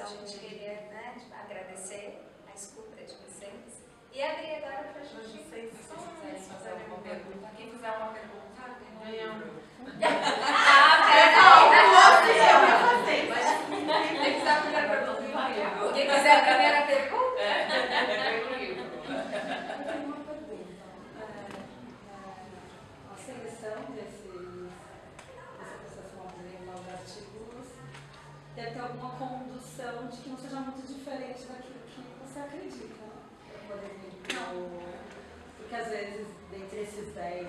a gente queria, né, agradecer a escuta de vocês e abrir agora para a gente. Vocês fazer alguma pergunta. Quem fizer uma pergunta, ganha um. Quem fizer a primeira pergunta, ganha um livro. Quem quiser a primeira pergunta? Ganha um livro. Eu tenho uma pergunta. A seleção dessa processação de artigos deve ter alguma condução de que não seja muito diferente daquilo que você acredita, né? Por exemplo, porque às vezes, dentre esses 10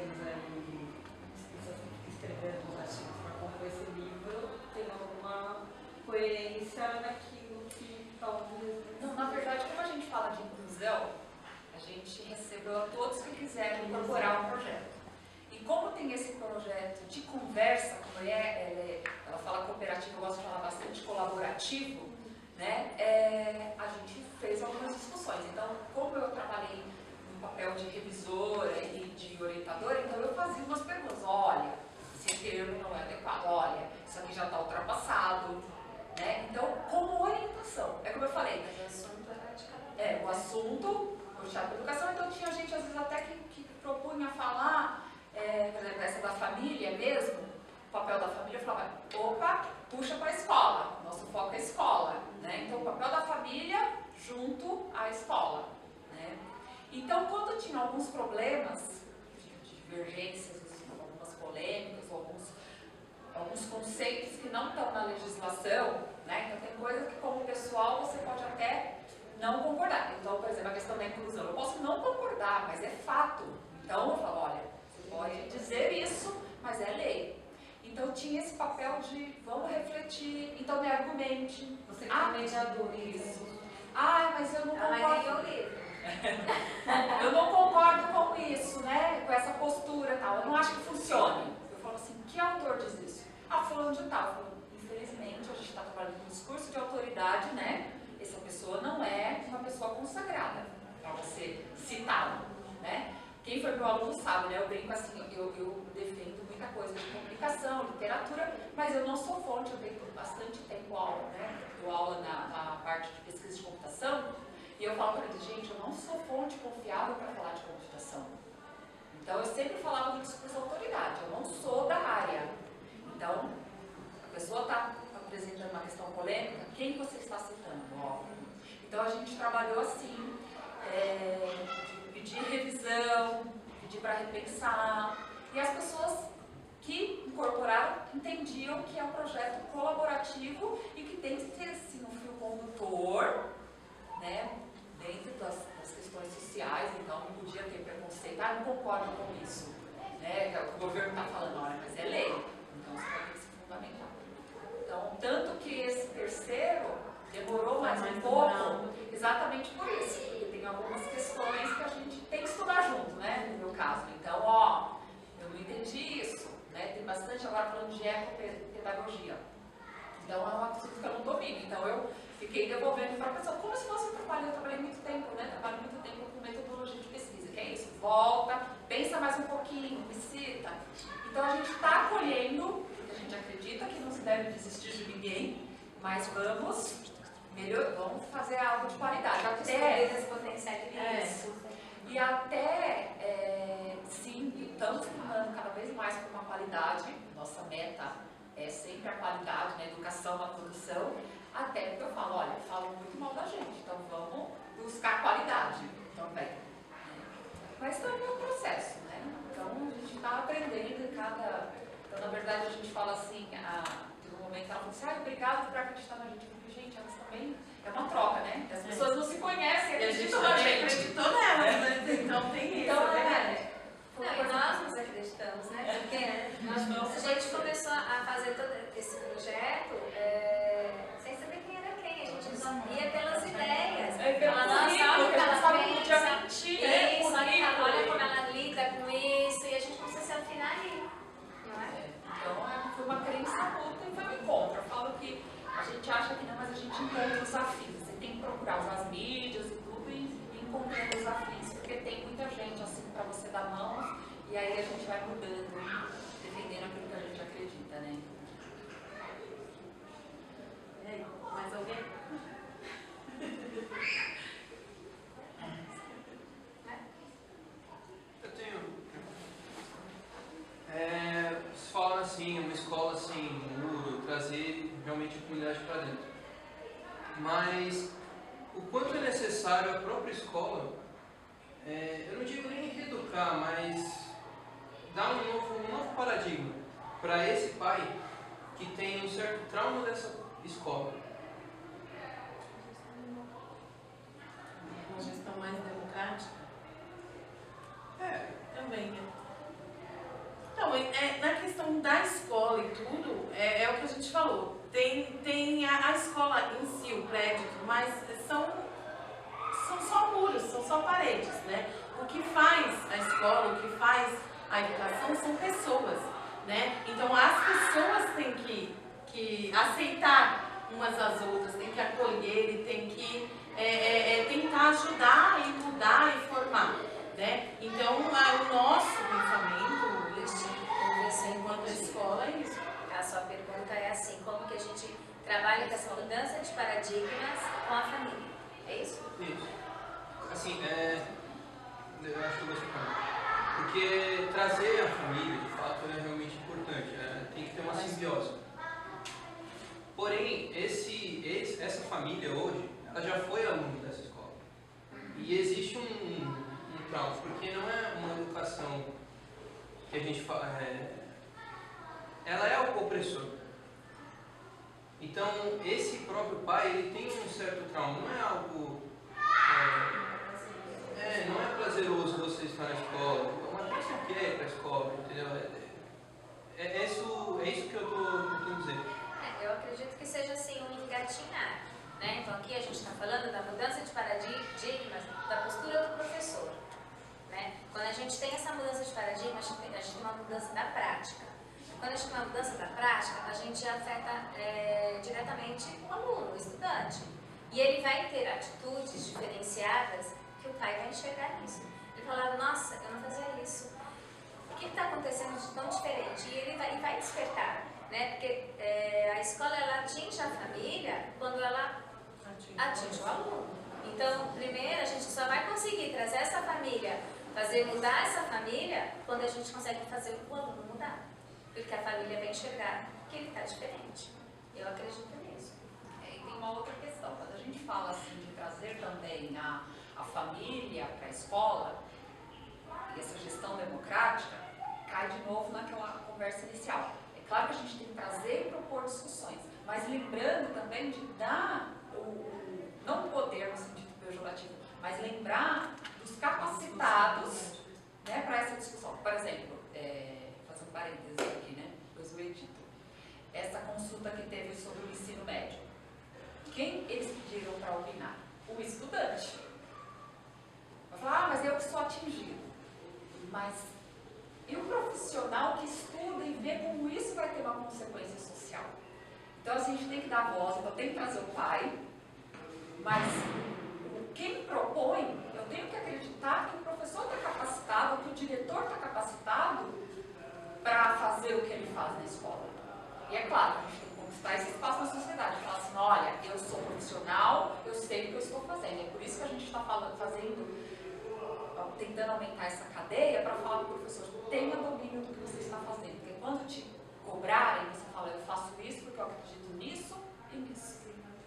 pessoas que escreveram os artigos para compor esse livro, tem alguma coerência naquilo que talvez... Não, na verdade, como a gente fala de inclusão, a gente recebeu a todos que quiserem incorporar um projeto. E como tem esse projeto de conversa, como ela fala cooperativo, eu gosto de falar bastante colaborativo, né? A gente fez algumas discussões. Então, como eu trabalhei no papel de revisora e de orientadora, então eu fazia umas perguntas. Olha, esse termo não é adequado. Olha, isso aqui já está ultrapassado. Né? Então, como orientação, é como eu falei, o assunto puxado para a educação, então tinha gente às vezes até que propunha falar, por exemplo, essa da família mesmo, o papel da família, eu falava, opa, puxa para a escola, nosso foco é a escola, né? Então o papel da família junto à escola, né? Então quando tinha alguns problemas de divergências, algumas polêmicas, alguns conceitos que não estão na legislação, né? Então tem coisas que como pessoal você pode até não concordar. Então, por exemplo, a questão da inclusão, eu posso não concordar, mas é fato. Então eu falo, olha, você pode dizer isso, mas é lei. Então tinha esse papel de vamos refletir, então me argumente. Você que é mediador, isso. Mas eu não concordo. Mas ganhou o livro. Eu não concordo com isso, né? Com essa postura e tal. Eu não acho que funcione. Eu falo assim, que autor diz isso? Fulano de tal. Infelizmente, a gente está trabalhando com um discurso de autoridade, né? Essa pessoa não é uma pessoa consagrada para você citá-lo, né? Quem foi meu aluno sabe, né? Eu brinco assim, eu defendo muita coisa de comunicação, literatura, mas eu não sou fonte, eu dei bastante tempo aula, né? Dou aula na parte de pesquisa de computação, e eu falo para eles, gente, eu não sou fonte confiável para falar de computação. Então, eu sempre falava do discurso de autoridade, eu não sou da área. Então, a pessoa está apresentando uma questão polêmica, quem você está citando? Então, a gente trabalhou assim, pedir revisão, pedir para repensar, e as pessoas que incorporaram entendiam que é um projeto colaborativo e que tem que ter assim, um fio condutor, né, dentro das questões sociais, então não podia ter preconceito, não concordo com isso, né, que o governo está falando, olha, mas é lei, então isso vai ter que se fundamentar. Então, tanto que esse terceiro demorou mais um pouco, exatamente por isso, porque tem algumas questões que a gente tem que estudar junto, né, no meu caso. Então, eu não entendi isso, né, tem bastante agora falando de ecopedagogia. Então, é um assunto que eu não domino, então eu fiquei devolvendo para a pessoa, como se fosse um trabalho, eu trabalhei muito tempo, né, trabalho muito tempo com metodologia de pesquisa, que é isso, volta, pensa mais um pouquinho, me cita. Então, a gente está acolhendo, porque a gente acredita que não se deve desistir de ninguém, mas vamos fazer algo de qualidade. Até Descobrir esse potencial de isso. E até, sim, estamos caminhando cada vez mais para uma qualidade. Nossa meta é sempre a qualidade na educação, na produção. Até porque eu falo, olha, falam muito mal da gente, então vamos buscar qualidade também. Mas também é um processo, né? Então a gente está aprendendo em cada... Então, na verdade, a gente fala assim, no momento ela fala assim, obrigado por acreditar na gente. Porque, gente, elas também... É uma troca, né? As pessoas não se conhecem, acreditam na gente. Acreditou nelas, né? Então tem isso. Então, e nós nos acreditamos, né? Porque a gente começou a fazer todo esse projeto sem saber quem era quem. A gente só ia pelas ideias. Ela não sabe o que ela pensa. Isso, olha como ela lida com isso. E a gente precisa se afinar ali. Não é? Então, foi uma crença mútua e foi um encontro. Eu falo que a gente acha que não, mas a gente encontra os desafios. Você tem que procurar usar as mídias e tudo e encontrar os desafios, porque tem muita gente assim para você dar mão e aí a gente vai mudando, defendendo aquilo que a gente acredita, né? Mais alguém? Eu tenho. Vocês falam assim, uma escola sem muro, trazer realmente a comunidade para dentro. Mas o quanto é necessário a própria escola, eu não digo nem reeducar, mas dar um novo paradigma para esse pai que tem um certo trauma dessa escola. Uma gestão mais democrática? Também, né? Então, na questão da escola e tudo, é o que a gente falou. Tem a escola em si, o prédio, mas são só muros, são só paredes, né? O que faz a escola, o que faz a educação são pessoas, né? Então, as pessoas têm que aceitar umas às outras, têm que acolher e têm que tentar ajudar e mudar e formar, né? Então, o nosso pensamento, enquanto escola, é isso. A sua pergunta é assim, como que a gente trabalha com essa mudança de paradigmas com a família? É isso? Isso. Assim, eu acho que eu vou explicar. Porque trazer a família, de fato, é realmente importante. Tem que ter uma simbiose. Porém, essa família hoje, ela já foi aluno dessa escola. E existe um trauma, porque não é uma educação que a gente fala. Ela é o opressor. Então, esse próprio pai, ele tem um certo trauma. Não é algo... não é prazeroso você estar na escola. Uma criança não quer ir para a escola, entendeu? É isso que eu estou tentando dizer. Eu acredito que seja assim um engatinhar, né? Então aqui a gente está falando da mudança de paradigmas da postura do professor, né? Quando a gente tem essa mudança de paradigma, a gente tem uma mudança da prática. Quando a gente tem uma mudança da prática, a gente afeta diretamente o aluno, o estudante. E ele vai ter atitudes diferenciadas que o pai vai enxergar nisso. Ele falar, nossa, eu não fazia isso. O que está acontecendo de tão diferente? E ele vai despertar, né? Porque a escola, ela atinge a família quando ela atinge o aluno. Então, primeiro, a gente só vai conseguir trazer essa família, fazer mudar essa família, quando a gente consegue fazer o aluno mudar. Porque a família vai enxergar que ele está diferente. Eu acredito nisso. E tem uma outra questão. Quando a gente fala assim de trazer também a família para a escola, e essa gestão democrática, cai de novo naquela conversa inicial. É claro que a gente tem que trazer e propor discussões, mas lembrando também de dar não o poder no sentido pejorativo, mas lembrar dos capacitados, né, para essa discussão. Por exemplo, fazendo parênteses aqui, né, depois eu edito. Essa consulta que teve sobre o ensino médio. Quem eles pediram para opinar? O estudante. Vai falar, mas eu que sou atingido. Mas e o profissional que estuda e vê como isso vai ter uma consequência social? Então, assim, a gente tem que dar voz, então tem que trazer o pai, mas quem propõe, eu tenho que acreditar que o professor está capacitado, que o diretor está capacitado para fazer o que ele faz na escola. E é claro, a gente tem que conquistar esse espaço na sociedade, falar assim, olha, eu sou profissional, eu sei o que eu estou fazendo. É por isso que a gente está tentando aumentar essa cadeia para falar para o professor, tenha domínio do que você está fazendo. Porque quando te cobrarem, você fala, eu faço isso porque eu acredito nisso e nisso.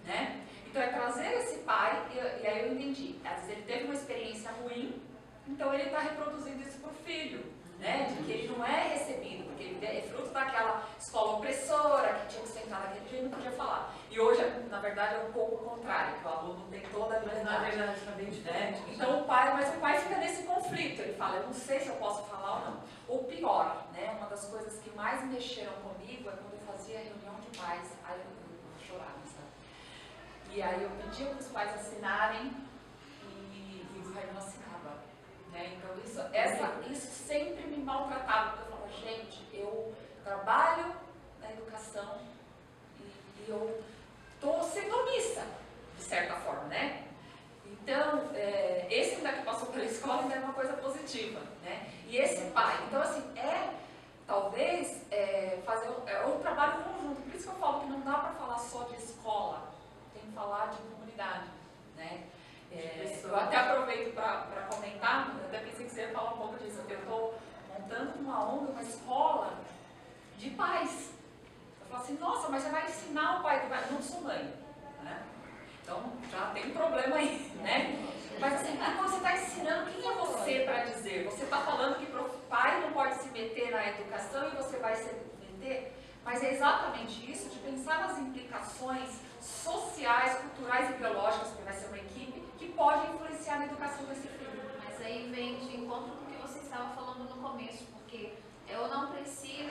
Né? Então é trazer esse pai, e aí eu entendi, às vezes ele teve uma experiência ruim, então ele está reproduzindo isso para o filho, né? De que ele não é recebido, porque ele é fruto daquela escola opressora, que tinha que sentar naquele dia e não podia falar. E hoje, na verdade, é um pouco o contrário, que o aluno tem toda a liberdade. Mas na verdade está bem diferente. Então o pai fica nesse conflito, ele fala, eu não sei se eu posso falar ou não. Ou pior, né? Uma das coisas que mais mexeram comigo é quando eu fazia reunião de pais, aí eu chorava, sabe? E aí eu pedia para os pais assinarem e o pai não assinava. Né? Então isso sempre me maltratava, porque eu falava, gente, eu trabalho na educação e eu estou sendo omissa, de certa forma, né? Então, esse ainda que passou pela escola ainda é uma coisa positiva, né? E esse pai, então assim, talvez fazer um trabalho conjunto, por isso que eu falo que não dá para falar só de escola, tem educação de uma escola de pais. Eu falo assim, nossa, mas você vai ensinar o pai a educar? Eu não sou mãe, né? Então já tem um problema aí, né? Mas assim, quando você está ensinando, quem é você para dizer? Você está falando que o pai não pode se meter na educação e você vai se meter? Mas é exatamente isso, de pensar nas implicações sociais, culturais e biológicas, porque vai ser uma equipe, que pode influenciar na educação desse filho. Mas aí vem de encontro com o que você estava falando no começo, porque eu não preciso,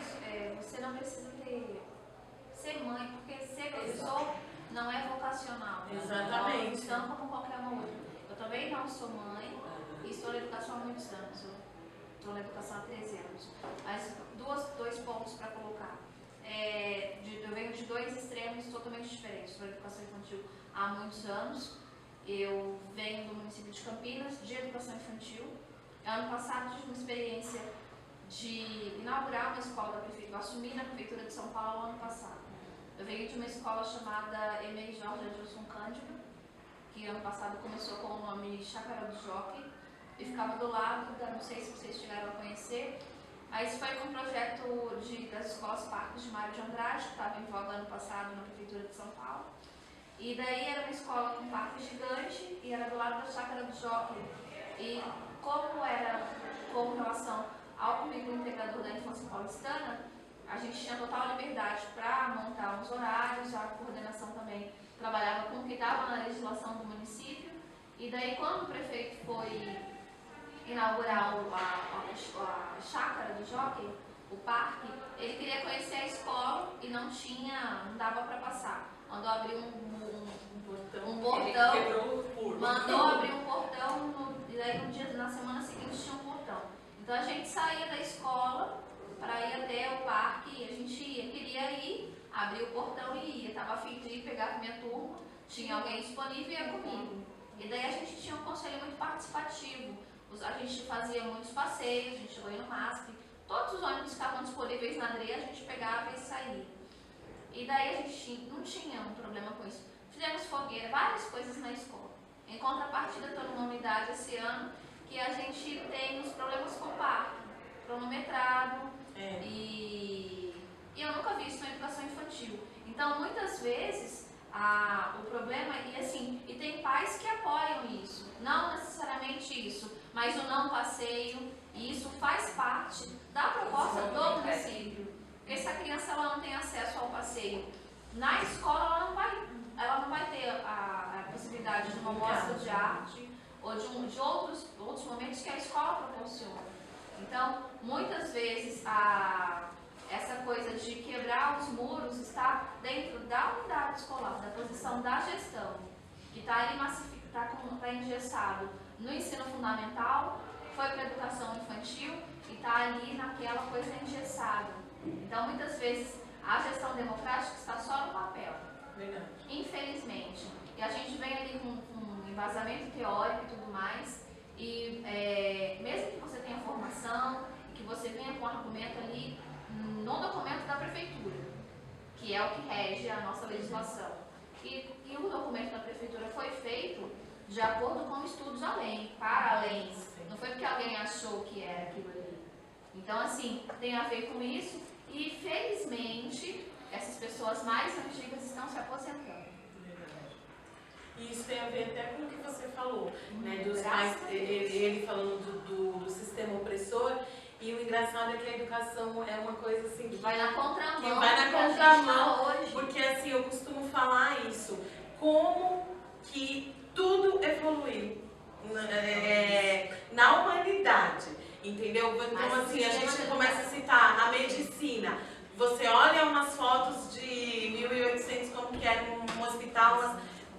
você não precisa ser mãe, porque ser professor não é vocacional. Exatamente. É uma função como qualquer uma outra. Eu também não sou mãe e estou na educação há muitos anos. Eu estou na educação há 13 anos. Mas dois pontos para colocar. Eu venho de dois extremos totalmente diferentes. Estou na educação infantil há muitos anos. Eu venho do município de Campinas, de educação infantil. Ano passado tive uma experiência de inaugurar uma escola da prefeitura. Eu assumi na prefeitura de São Paulo ano passado. Eu venho de uma escola chamada Emei Jorge Adilson Cândido, que ano passado começou com o nome Chácara do Jockey, e ficava do lado não sei se vocês chegaram a conhecer, mas foi com um projeto das escolas parques de Mário de Andrade, que estava em voga ano passado na prefeitura de São Paulo. E daí era uma escola com parque gigante e era do lado da Chácara do Jockey. E como era com relação ao currículo integrador da infância paulistana, a gente tinha total liberdade para montar os horários, a coordenação também trabalhava com o que estava na legislação do município. E daí, quando o prefeito foi inaugurar a chácara do Jockey, o parque, ele queria conhecer a escola e não dava para passar. Mandou abrir um portão, mandou abrir um portão, e daí na semana seguinte tinha um portão. Então a gente saía da escola para ir até o parque, e a gente queria ir, abrir o portão e ia. Estava a fim de ir pegar com a minha turma, tinha alguém disponível e ia comigo. E daí a gente tinha um conselho muito participativo, a gente fazia muitos passeios, a gente chegou aí no MASP, todos os ônibus que estavam disponíveis na DRE a gente pegava e saía. E daí a gente não tinha um problema com isso. Fizemos fogueira, várias coisas na escola. Em contrapartida, estou numa unidade esse ano que a gente tem os problemas com o parque, cronometrado, e eu nunca vi isso na educação infantil. Então, muitas vezes, o problema, e tem pais que apoiam isso, não necessariamente isso, mas o não passeio, e isso faz parte da proposta do município. Porque se a criança ela não tem acesso ao passeio na escola, ela não vai ter a possibilidade de uma mostra de arte ou de outros momentos que a escola proporciona. Então, muitas vezes, essa coisa de quebrar os muros está dentro da unidade escolar, da posição da gestão, que está ali está engessado no ensino fundamental, foi para a educação infantil e está ali naquela coisa engessada. Então, muitas vezes, a gestão democrática está só no papel. Verdade. Infelizmente. E a gente vem ali com um embasamento teórico e tudo mais, e mesmo que você tenha formação, que você venha com argumento ali no documento da prefeitura, que é o que rege a nossa legislação. E o documento da prefeitura foi feito de acordo com estudos para além. Não foi porque alguém achou que era aquilo ali. Então, assim, tem a ver com isso, e felizmente essas pessoas mais antigas estão se aposentando. E isso tem a ver até com o que você falou, né, dos pais, ele falando do sistema opressor, e o engraçado é que a educação é uma coisa assim que vai na contramão, que vai na contramão, porque assim, eu costumo falar isso, como que tudo evoluiu na humanidade, entendeu? Então assim, a gente começa a citar a medicina, você olha umas fotos de 1800 como que era um hospital,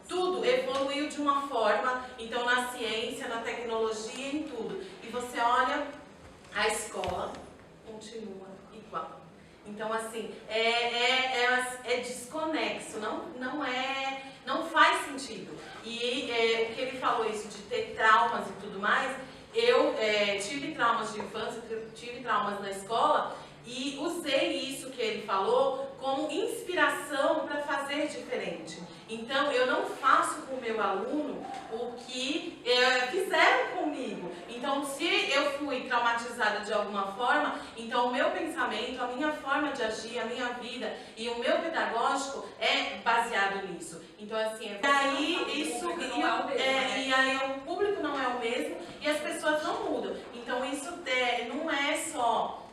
tudo evoluiu de uma forma, então na ciência, na tecnologia, em tudo. E você olha, a escola continua igual. Então assim, é desconexo, não faz sentido. E o que ele falou isso de ter traumas e tudo mais, eu tive traumas de infância, tive traumas na escola, e usei isso que ele falou como inspiração para fazer diferente. Então, eu não faço com o meu aluno o que fizeram comigo. Então, se eu fui traumatizada de alguma forma, então o meu pensamento, a minha forma de agir, a minha vida e o meu pedagógico é baseado nisso. Então, assim, e aí o público não é o mesmo e as pessoas não mudam. Então, isso não é só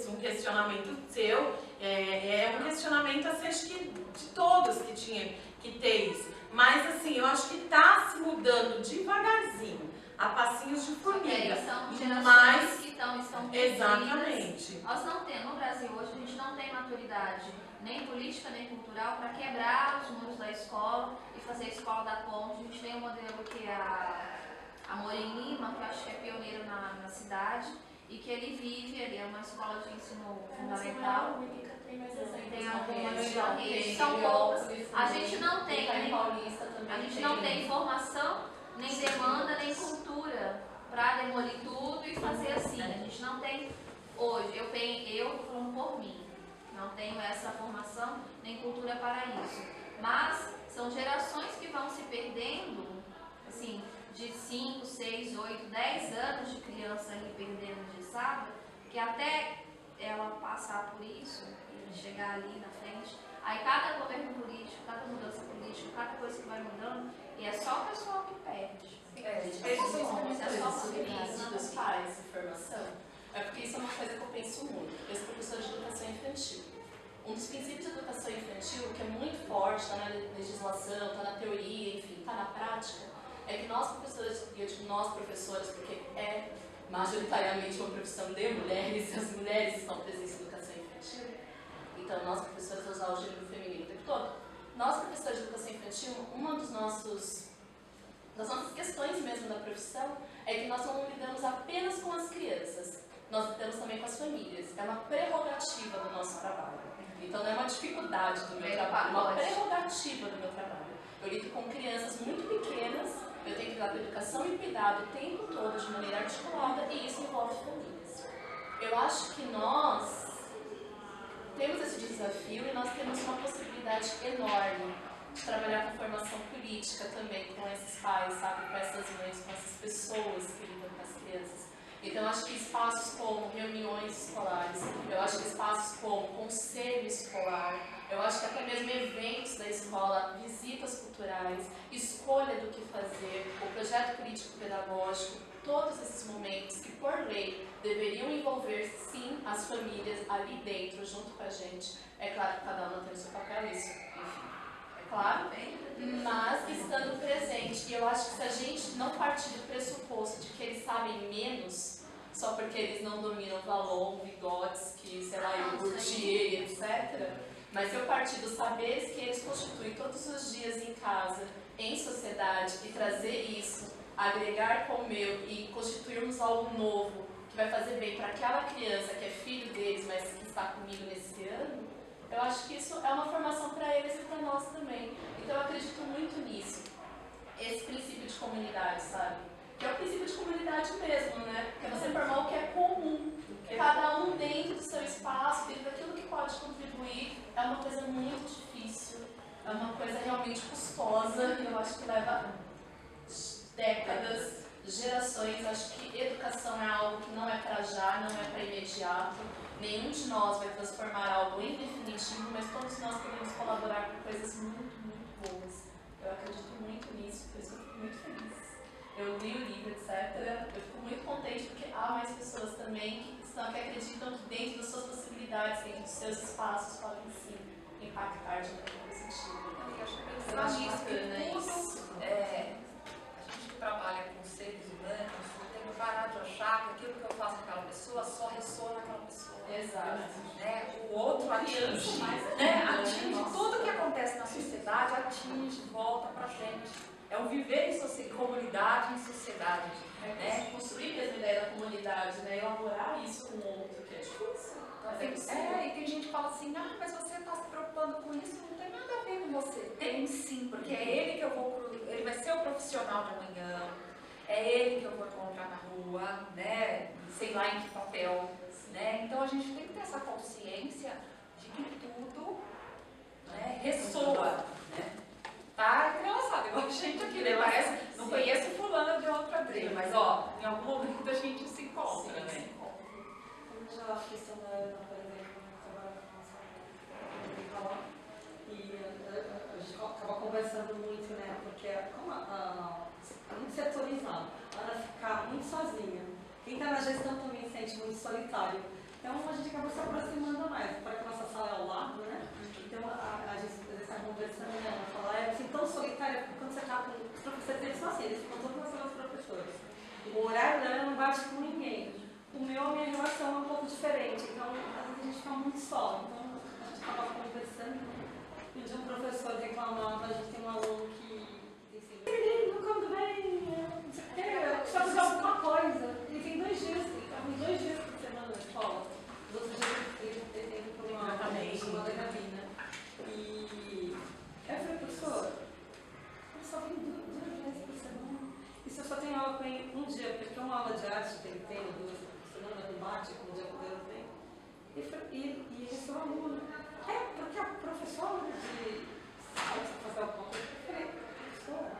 um questionamento seu, é um questionamento assim, acho que de todos que tinham que ter isso. Mas assim, eu acho que está se mudando devagarzinho, a passinhos de formiga. São gerações Mas, que estão exatamente. Nós não temos, no Brasil hoje, a gente não tem maturidade, nem política, nem cultural, para quebrar os muros da escola e fazer a escola dar conta. A gente tem um modelo que é a Morim Lima, que eu acho que é pioneiro na cidade, e que ele vive, ele é uma escola de ensino fundamental. Tem algumas, são poucas. A gente não tem formação, nem demanda, nem cultura para demolir tudo e fazer assim. A gente não tem hoje, eu estou falando por mim, não tenho essa formação nem cultura para isso. Mas são gerações que vão se perdendo, assim, de 5, 6, 8, 10 anos de criança ali perdendo de sábado, que até ela passar por isso e chegar ali na frente, aí cada governo político, cada mudança política, cada coisa que vai mudando, e é só o pessoal que perde. Dos pais, informação, é porque isso é uma coisa que eu penso muito. Esse professor de educação infantil. Um dos princípios de educação infantil, que é muito forte, está na legislação, está na teoria, enfim, está na prática, é que nós professores, e eu digo nós professoras porque é majoritariamente uma profissão de mulheres, as mulheres estão presentes em educação infantil, então nós professores vamos usar o gênero feminino o tempo todo. Nós professores de educação infantil, uma das nossas questões mesmo da profissão é que nós não lidamos apenas com as crianças, nós lidamos também com as famílias, é uma prerrogativa do nosso trabalho. Então não é uma dificuldade do meu trabalho, é uma prerrogativa do meu trabalho. Eu lido com crianças muito pequenas, eu tenho que dar com educação e cuidado o tempo todo, de maneira articulada, e isso envolve famílias. Eu acho que nós temos esse desafio e nós temos uma possibilidade enorme de trabalhar com formação política também, com esses pais, sabe, com essas mães, com essas pessoas que lidam com as crianças. Então, eu acho que espaços como reuniões escolares, eu acho que espaços como conselho escolar, eu acho que até mesmo eventos da escola, visitas culturais, escolha do que fazer, o projeto político-pedagógico, todos esses momentos que, por lei, deveriam envolver, sim, as famílias ali dentro, junto com a gente. É claro que cada um tem o seu papel, isso, enfim, é claro, mas estando presente. E eu acho que se a gente não partir do pressuposto de que eles sabem menos, só porque eles não dominam Valon, Vygotsky, sei lá, Bourdieu, etc., mas se eu partir dos saberes que eles constituem todos os dias em casa, em sociedade, e trazer isso, agregar com o meu e constituirmos algo novo que vai fazer bem para aquela criança que é filho deles, mas que está comigo nesse ano, eu acho que isso é uma formação para eles e para nós também. Então eu acredito muito nisso. Esse princípio de comunidade, sabe? Que é o princípio de comunidade mesmo, né? Que é você formar o que é comum. Cada um dentro do seu espaço, dentro daquilo que pode contribuir, é uma coisa muito difícil. É uma coisa realmente custosa e eu acho que leva décadas, gerações. Acho que educação é algo que não é para já, não é para imediato. Nenhum de nós vai transformar algo em definitivo, mas todos nós podemos colaborar com coisas muito, muito boas. Eu acredito muito nisso, por isso eu fico muito feliz. Eu li o livro, etc. Eu fico muito contente porque há mais pessoas também que acreditam que dentro das suas possibilidades, dentro dos seus espaços, podem sim impactar de algum sentido. Eu acho que tudo, a gente que trabalha com seres humanos, tem que parar de achar que aquilo que eu faço com aquela pessoa só ressoa naquela pessoa. Exato. Né? O outro atinge, atinge tudo que acontece na sociedade, atinge, volta pra gente. É o viver em comunidade, em sociedade. Né? Construir mesmo a ideia da comunidade, né? Elaborar isso com o outro, que é difícil. E tem gente que fala assim, mas você está se preocupando com isso, não tem nada a ver com você. Tem sim, porque é ele que ele vai ser o profissional de amanhã, é ele que eu vou encontrar na rua, né? Sei lá em que papel, né? Então a gente tem que ter essa consciência de que tudo, né, ressoa, né? Tá entrelaçado, igual a gente aqui, né? Parece, não conheço fulano de outra briga, mas ó, em algum momento a gente se encontra, né? Como já a questão da Ana, por exemplo, trabalha com nossa ambiental, e a gente acaba conversando muito, né? Porque como é muito setorizado, a Ana fica muito sozinha. Quem está na gestão também se sente muito solitário. Então a gente acaba se aproximando mais, para que a nossa sala é ao lado, né? Então a gente está conversando, né? Ela fala, é assim, tão solitária, porque quando você está com os professores, eles são assim, eles ficam todos na sala dos professores. O horário dela não bate com ninguém. A minha relação é um pouco diferente, então às vezes a gente fica muito só. Então a gente acaba conversando. E de um professor reclamava, a gente tem um aluno que tem sempre, não quando vem, não sei o quê, só fazer alguma coisa. Ele tem 2 dias, ele tá com 2 dias por semana na escola. Os outros dias ele tem por uma cabina. E eu falei, professor, ele só vem 2 vezes por semana. E se eu só tenho aula com ele um dia, porque uma aula de arte que ele tem, 2 por semana, não bate com o dia que Deus vem. E esse é o aluno. Porque a professora de fazer o ponto, eu falei, professora,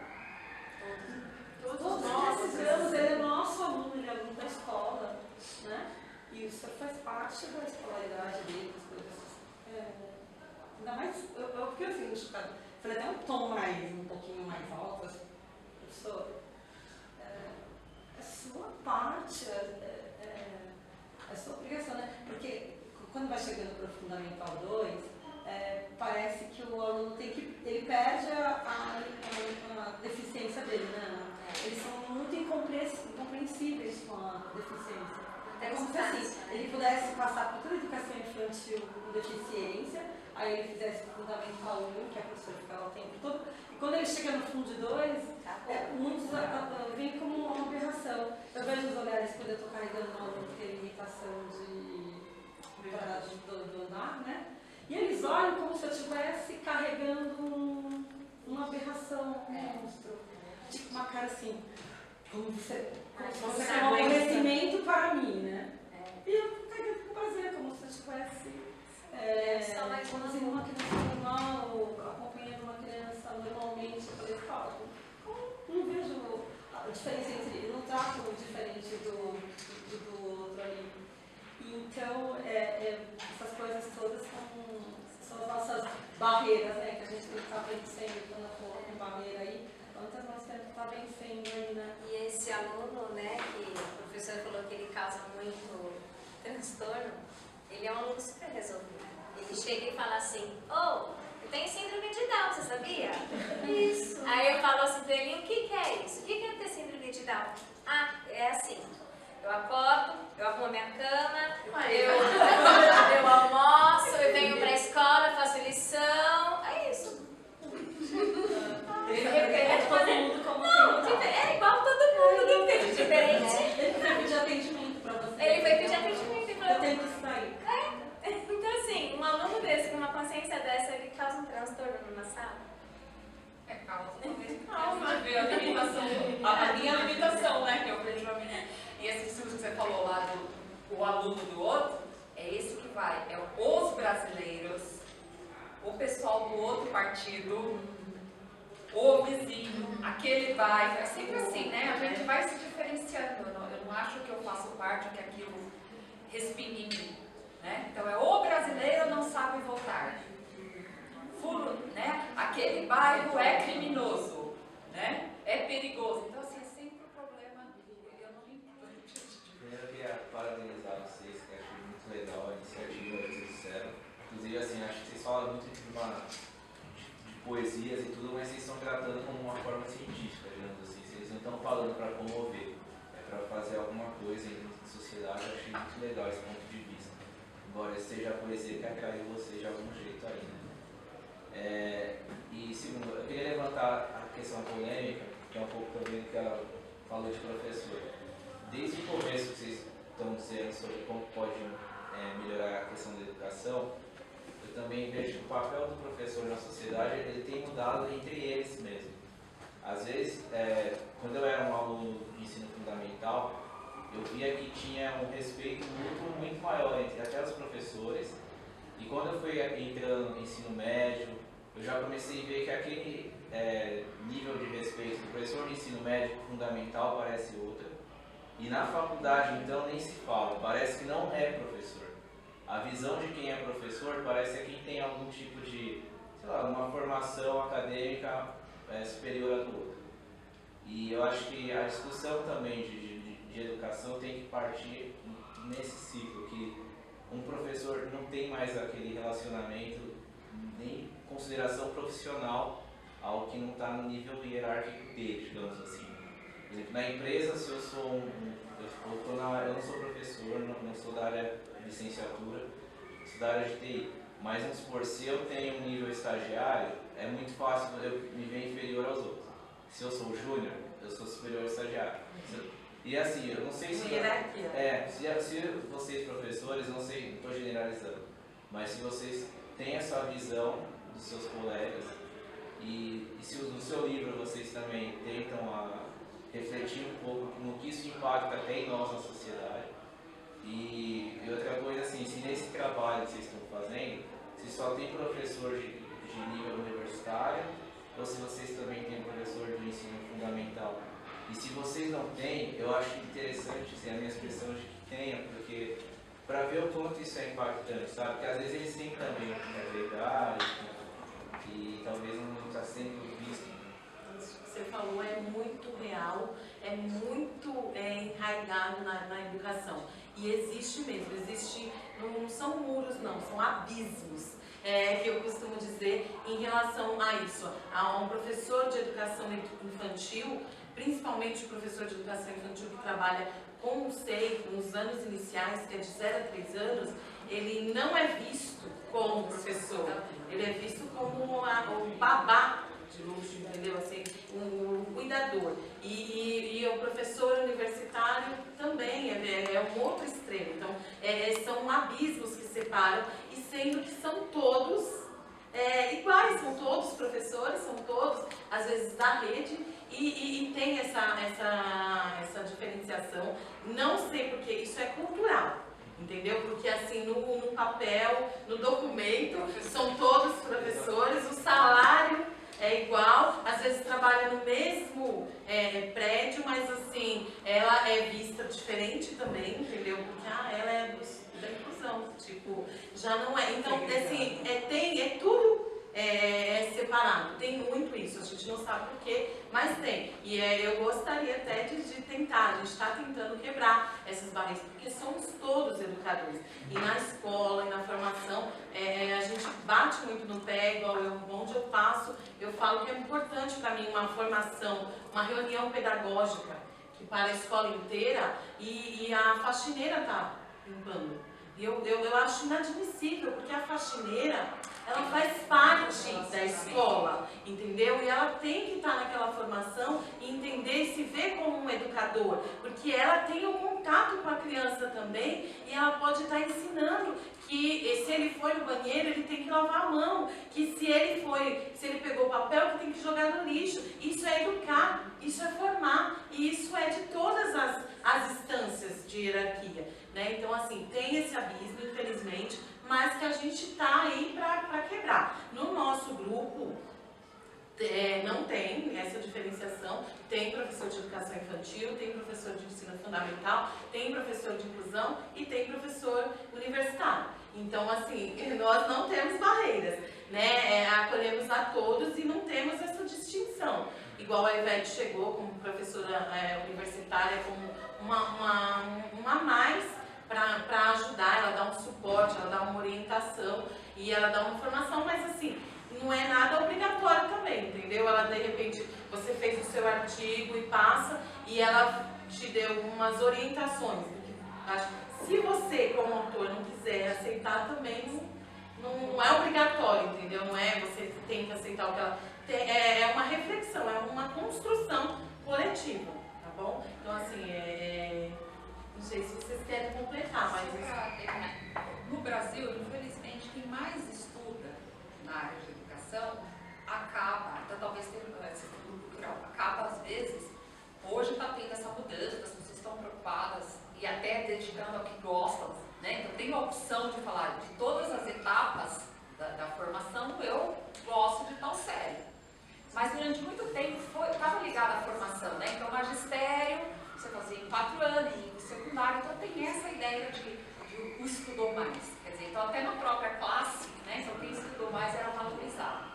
todos esses anos ele é nosso aluno, ele é aluno da escola, né? E o senhor faz parte da escolaridade dele, das coisas. Ainda mais, eu fiquei assim, chocada. Falei até um tom um pouquinho mais alto, assim, professor, é sua parte, é sua obrigação, né? Porque quando vai chegando para o Fundamental 2, parece que o aluno ele perde a deficiência dele, né? Eles são muito incompreensíveis com a deficiência. É como se assim, ele pudesse passar por toda a educação infantil com deficiência, aí ele fizesse o Fundamental 1, que a professora ficava o tempo todo, e quando ele chega no Fundo 2, muitos veem como uma aberração. Eu vejo os olhares quando eu estou carregando um aluno que tem limitação do andar, né? E eles olham como se eu estivesse carregando uma aberração, um monstro. Tipo uma cara assim, como se você quer um conhecimento para mim, né? E eu carregando com prazer, como se eu estivesse conduzindo uma criança normal, acompanhando uma criança normalmente. Eu falei, não vejo a diferença entre, eu não trato diferente do outro ali. Então, essas coisas todas são as nossas barreiras, né? Que a gente tem que estar vencendo quando coloca uma barreira aí. Quantas nós temos que estar vencendo aí, né? E esse aluno, né, que o professor falou que ele causa muito transtorno, ele é um aluno super resolvido. Ele chega e fala assim, eu tenho síndrome de Down, você sabia? Isso. Aí eu falo assim pra ele, o que é isso? O que é ter síndrome de Down? É assim. Eu acordo, eu arrumo a minha cama, eu almoço, eu venho pra escola, faço lição, é isso. Ele repete todo mundo como É igual todo mundo, não tem diferente. Ele foi pedir atendimento pra você. Ele foi pedir atendimento e falou, eu tenho que sair. Então assim, um aluno desse, com uma consciência dessa, ele causa um transtorno numa sala. Causa talvez a minha limitação, né? Que eu vejo a minha. E esse estudo que você falou lá do aluno do outro, é esse que vai. É os brasileiros, o pessoal do outro partido, o vizinho, aquele bairro. É sempre assim, né? A gente vai se diferenciando. Eu não acho que eu faço parte, que aquilo respinga em mim. Né? Então é o brasileiro não sabe votar. Né? Aquele bairro é criminoso, né? É perigoso. Então, assim, é sempre um problema. Eu não me importo. Primeiro eu queria parabenizar vocês, que eu achei muito legal a iniciativa que vocês fizeram. Inclusive, assim, acho que vocês falam muito de poesias e tudo, mas vocês estão tratando como uma forma científica, digamos assim. Vocês não estão falando para comover, é para fazer alguma coisa em sociedade. Eu achei muito legal esse ponto de vista. Embora seja a poesia que atraiu vocês de algum jeito aí, né? E segundo, eu queria levantar a questão polêmica, que é um pouco também do que ela falou de professor. Desde o começo que vocês estão dizendo sobre como pode melhorar a questão da educação, eu também vejo que o papel do professor na sociedade ele tem mudado entre eles mesmo. Às vezes, quando eu era um aluno de ensino fundamental, eu via que tinha um respeito muito maior jovens e até os professores. E quando eu fui entrando no ensino médio, eu já comecei a ver que aquele nível de respeito do professor de ensino médio fundamental parece outra. E na faculdade, então, nem se fala, parece que não é professor. A visão de quem é professor parece que é quem tem algum tipo de, sei lá, uma formação acadêmica superior à do outro. E eu acho que a discussão também de educação tem que partir nesse ciclo, que um professor não tem mais aquele relacionamento, nem consideração profissional ao que não está no nível hierárquico dele, digamos assim. Por exemplo, na empresa, se eu sou eu não sou professor, não sou da área de licenciatura, sou da área de TI, mas vamos supor, se eu tenho um nível estagiário, é muito fácil eu me ver inferior aos outros. Se eu sou júnior, eu sou superior ao estagiário. E assim, eu não sei se... se vocês professores, não sei, não estou generalizando, mas se vocês têm essa visão dos seus colegas e se no seu livro vocês também tentam refletir um pouco no que isso impacta até em nós na sociedade. E outra coisa assim, se nesse trabalho que vocês estão fazendo, se só tem professor de nível universitário ou se vocês também têm professor de ensino fundamental. E se vocês não têm, eu acho interessante, assim, a minha expressão de que tenha, porque para ver o quanto isso é impactante, sabe? Porque às vezes eles têm também verdade e talvez não está sendo visto. Isso que você falou é muito real, é muito enraizado na educação. E existe mesmo, não são muros não, são abismos. Que eu costumo dizer em relação a isso. A um professor de educação infantil, principalmente o professor de educação infantil que trabalha com o SEI, nos anos iniciais, que é de 0 a 3 anos, ele não é visto como professor, ele é visto como o babá de luxo, entendeu? Assim, o cuidador. E o professor universitário também é um outro extremo. Então, são abismos que separam, e sendo que são todos iguais, são todos professores, são todos, às vezes, da rede, e tem essa diferenciação. Não sei porque isso é cultural. Entendeu? Porque assim, no papel, no documento, são todos professores, o salário é igual, às vezes trabalha no mesmo prédio, mas assim, ela é vista diferente também, entendeu? Porque ela é da inclusão, tipo, já não é. Então, assim, é tudo separado, tem muito isso, a gente não sabe porquê, mas tem. E eu gostaria até de tentar, a gente está tentando quebrar essas barreiras, porque somos todos educadores. E na escola, e na formação, a gente bate muito no pé, igual onde eu passo, eu falo que é importante para mim uma formação, uma reunião pedagógica, que para a escola inteira, e a faxineira está limpando. E eu acho inadmissível, porque a faxineira, ela faz parte da escola, entendeu? E ela tem que estar naquela formação e entender e se ver como um educador, porque ela tem um contato com a criança também e ela pode estar ensinando que se ele foi no banheiro, ele tem que lavar a mão, que se ele pegou o papel, que tem que jogar no lixo. Isso é educar, isso é formar, e isso é de todas as instâncias de hierarquia, né? Então, assim, tem esse abismo, infelizmente, mas que a gente está aí para quebrar. No nosso grupo, não tem essa diferenciação. Tem professor de educação infantil, tem professor de ensino fundamental, tem professor de inclusão e tem professor universitário. Então, assim, nós não temos barreiras, né? Acolhemos a todos e não temos essa distinção. Igual a Ivete chegou como professora universitária, como uma a mais para ajudar, ela dá um suporte, ela dá uma orientação e ela dá uma formação, mas assim, não é nada obrigatório também, entendeu? Ela, de repente, você fez o seu artigo e passa, e ela te deu algumas orientações. Se você, como autor, não quiser aceitar também, não é obrigatório, entendeu? Não é você tem que aceitar o que ela... É uma reflexão, é uma construção coletiva, tá bom? Então, assim, não sei se vocês querem completar, mas... No Brasil, infelizmente, quem mais estuda na área de educação acaba, então talvez tenha esse futuro cultural, acaba às vezes, hoje está tendo essa mudança, as pessoas estão preocupadas e até dedicando ao que gostam, né? Então tem a opção de falar de todas as etapas da formação, eu gosto de tal série. Mas durante muito tempo estava ligada à formação, né? Então, magistério, você fazia em 4 anos, em secundário, então tem essa ideia de o estudou mais. Quer dizer, então até na própria classe, né? Então quem estudou mais era valorizado.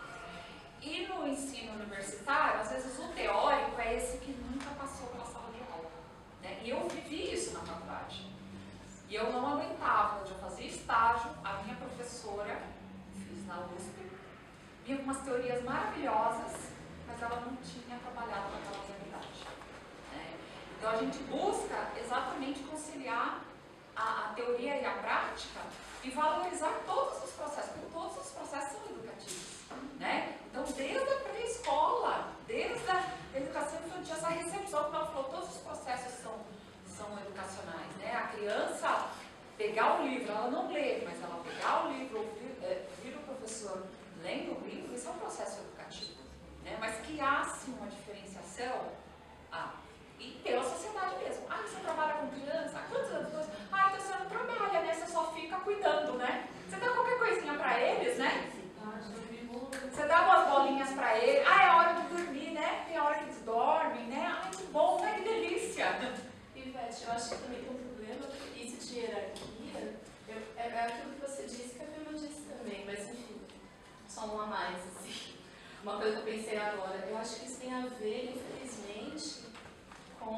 E no ensino universitário, às vezes o teórico é esse que nunca passou pela sala de aula, né? E eu vivi isso na faculdade. E eu não aguentava, onde eu fazia estágio, a minha professora, fiz na USP, vinha com umas teorias maravilhosas, mas ela não tinha trabalhado com aquela realidade, né? Então a gente busca exatamente conciliar a teoria e a prática e valorizar todos os processos, porque todos os processos são educativos, né? Então, desde a pré-escola, desde a educação infantil, essa recepção, como ela falou, todos os processos são educacionais, né? A criança pegar o livro, ela não lê, mas ela pegar o livro, ouvir o professor lendo o livro, isso é um processo educativo, né? Mas que há-se uma diferenciação, e pela sociedade mesmo. Você trabalha com criança? Quantos anos? Então você não trabalha, né? Você só fica cuidando, né? Você dá qualquer coisinha pra eles, né? Você dá umas bolinhas pra eles. É hora de dormir, né? Tem a hora que eles dormem, né? Que bom, né? Que delícia. Ivete, eu acho que também tem um problema, porque isso de hierarquia, é aquilo que você disse, que a Vilma disse também, mas enfim, só um a mais, assim. Uma coisa que eu pensei agora, eu acho que isso tem a ver, infelizmente, com,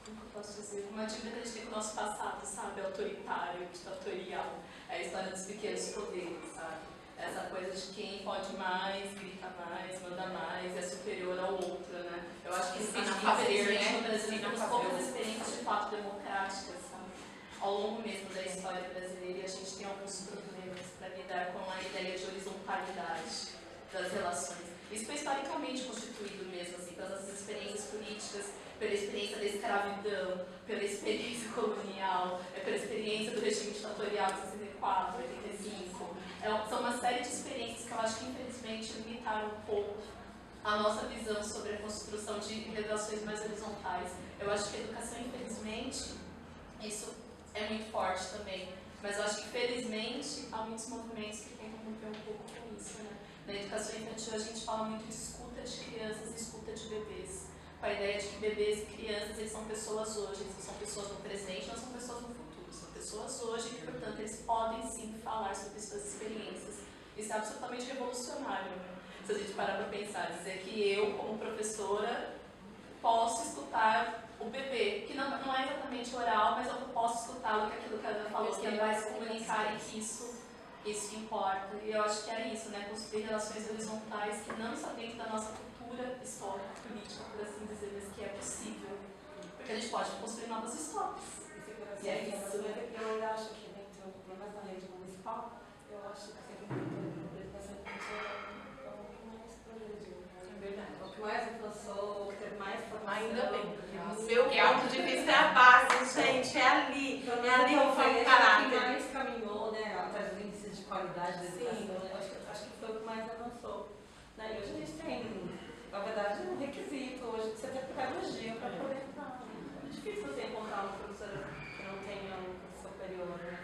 como eu posso dizer, uma dívida que a gente tem com o nosso passado, sabe? Autoritário, ditatorial. É a história dos pequenos poderes, sabe? Essa coisa de quem pode mais, grita mais, manda mais, é superior ao outro, né? Eu acho que isso infelizmente no Brasil temos poucas experiências de fato democráticas, sabe? Ao longo mesmo da história brasileira, a gente tem alguns problemas para lidar com a ideia de horizontalidade das relações. Isso foi historicamente constituído mesmo, assim, pelas nossas experiências políticas, pela experiência da escravidão, pela experiência colonial, pela experiência do regime ditatorial de 64, 85. São uma série de experiências que eu acho que infelizmente limitaram um pouco a nossa visão sobre a construção de relações mais horizontais. Eu acho que a educação, infelizmente, isso é muito forte também, mas eu acho que felizmente há muitos movimentos que tentam romper um pouco com isso, né? Na educação infantil a gente fala muito de escuta de crianças e escuta de bebês, com a ideia de que bebês e crianças eles são pessoas hoje, eles são pessoas no presente, não são pessoas no futuro, são pessoas hoje e, portanto, eles podem sim falar sobre suas experiências. Isso é absolutamente revolucionário, né? Se a gente parar para pensar, dizer que eu, como professora, posso escutar o bebê, que não é exatamente oral, mas eu posso escutá-lo, que aquilo que a Ana falou, que ele vai se comunicar e que isso importa. E eu acho que é isso, né? Construir relações horizontais que não só dentro da nossa cultura histórica, política, por assim dizer, mas que é possível. Porque a gente pode construir novas histórias. E é isso. Eu ainda acho que dentro, pelo menos na rede municipal, eu acho que sempre a educação infantil é o que mais progrediu. É verdade. O que mais avançou, o que teve mais formação. Ainda bem. O meu ponto de vista é a base, gente, é ali. É ali que foi o caráter. O que mais caminhou, né, atrás dos índices de qualidade da educação, né? Acho que foi o que mais avançou. Né? E hoje a gente tem, na verdade, um requisito hoje de você ter pedagogia para poder entrar. É difícil você encontrar uma professora que não tenha um superior, né?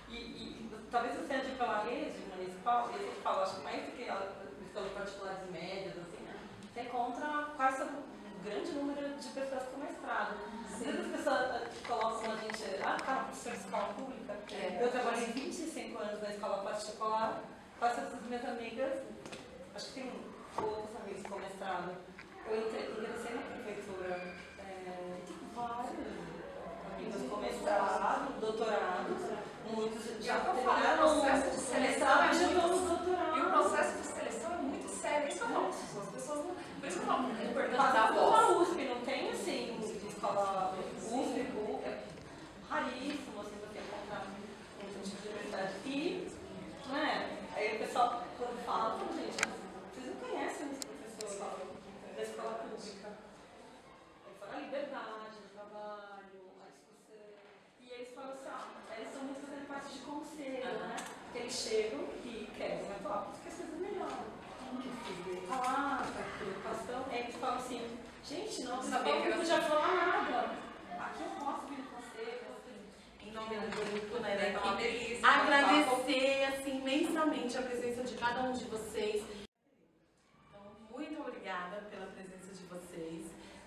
E talvez você ande pela rede municipal, e a gente fala, acho que mais do que escolas particulares médias, assim, né? Você encontra quase um grande número de pessoas com mestrado. Às vezes as pessoas colocam a gente, professor de escola pública. Eu trabalhei 25 anos na escola particular, quase todas as minhas amigas, acho que tem outros amigos com mestrado. Eu ingressei na prefeitura, vários amigos com mestrado, doutorado, muitos já terminaram o processo de seleção doutorado. E o processo de seleção é muito sério. Isso é nosso. As pessoas não. Por isso que eu falo, é importante Mas dar a voz. USP não tem assim, de escola USP, é raríssimo assim, você encontrar um tipo de universidade. E, né, aí o pessoal, quando fala, gente, vocês não conhecem esse professor da escola pública. Ele fala a liberdade do trabalho, a discussão. E eles falam assim, eles são muito fazendo parte de conselho, né? Porque eles chegam e querem atuar porque as coisas melhoram. Falar, preocupação, eles falam assim, gente, não podia falar nada. Aqui eu posso vir com você, em nome da junto, né, É uma daqui. delícia. Agradecer, assim, imensamente a presença de cada um de vocês. Então, muito obrigada pela presença de vocês.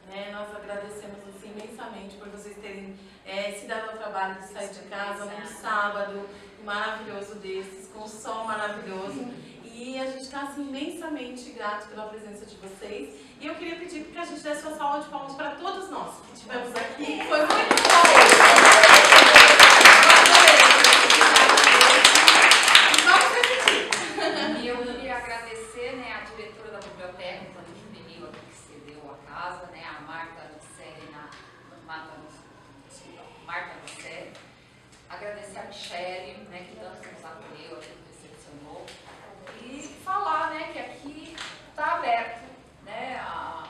Né? Nós agradecemos, assim, imensamente por vocês terem se dado ao trabalho de sair de casa num sábado maravilhoso desses, com um sol maravilhoso. E a gente está, assim, imensamente grato pela presença de vocês. E eu queria pedir que a gente desse uma salva de palmas para todos nós que estivemos aqui. Foi muito bom! Vamos repetir. E eu queria agradecer, né, a diretora da biblioteca infantil aqui que cedeu a casa, né, a Marta Lucélia. Agradecer a Michele, né, que tanto nos acolheu, que nos recepcionou. E falar, né, que aqui está aberto, né, a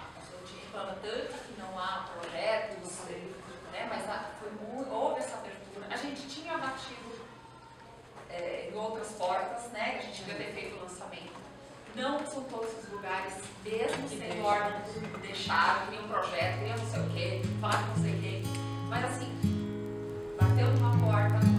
gente reclama tanto que não há projetos, né, mas houve essa abertura. A gente tinha batido em outras portas, né, que a gente devia ter feito o lançamento. Não são todos os lugares, mesmo sem órgãos, deixaram, queriam um projeto, queriam não sei o quê, falar não sei o quê. Mas assim, bateu numa porta,